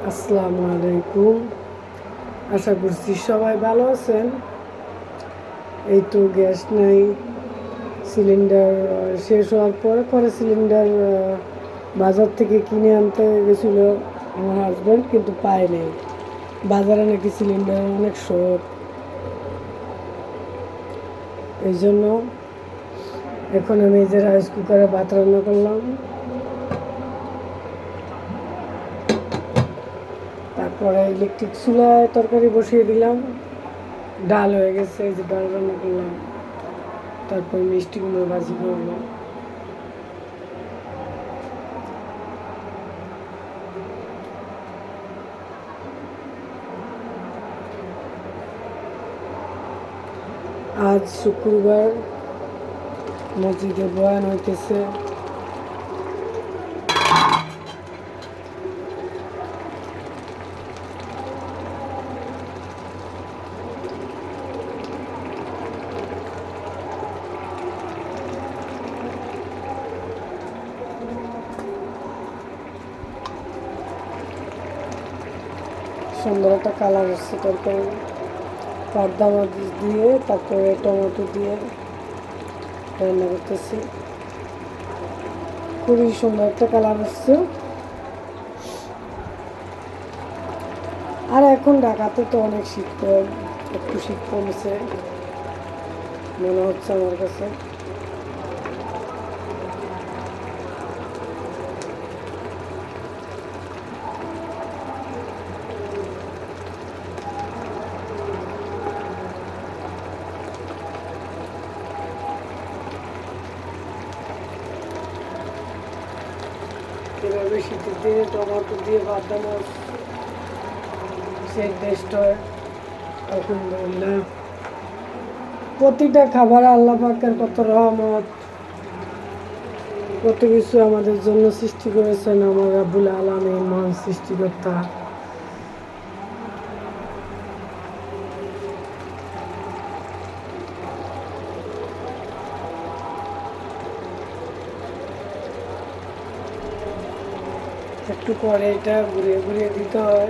আসসালামু আলাইকুম। আশা করছি সবাই ভালো আছেন। এই তো গ্যাস নাই, সিলিন্ডার শেষ হওয়ার পরে পরে সিলিন্ডার বাজার থেকে কিনে আনতে গেছিল আমার হাজব্যান্ড, কিন্তু পায় নাই। বাজারে নাকি সিলিন্ডার অনেক শর্ট। এই জন্য এখন আমি এই যে রাইস কুকারে ভাত রান্না করলাম, তারপরে ইলেকট্রিক চুলায় তরকারি বসিয়ে দিলাম। ডাল হয়ে গেছে, এই যে ডাল রান্না করলাম, তারপর মিষ্টি কুমড়ো ভাজি করবো। আজ শুক্রবার, মসজিদে বয়ান হইতেছে। সুন্দর একটা কালার আসছে তরকারি, পাবদা মাছ দিয়ে তারপরে টমেটো দিয়ে রান্না করতেছি। খুবই সুন্দর একটা কালার আসছে। আর এখন ঢাকাতে তো অনেক শীত কম, একটু শীত কমছে মনে হচ্ছে আমার কাছে। এভাবে শীতের দিনে টমেটো দিয়ে পাবদা মাছ সেই টেস্ট হয়। আলহামদুলিল্লাহ, প্রতিটা খাবার আল্লাহ পাকের কত রহমত, কত কিছু আমাদের জন্য সৃষ্টি করেছেন আমার রাব্বুল আলামিন, মহান সৃষ্টিকর্তা। একটু পরে এটা ঘুরিয়ে ঘুরিয়ে দিতে হয়।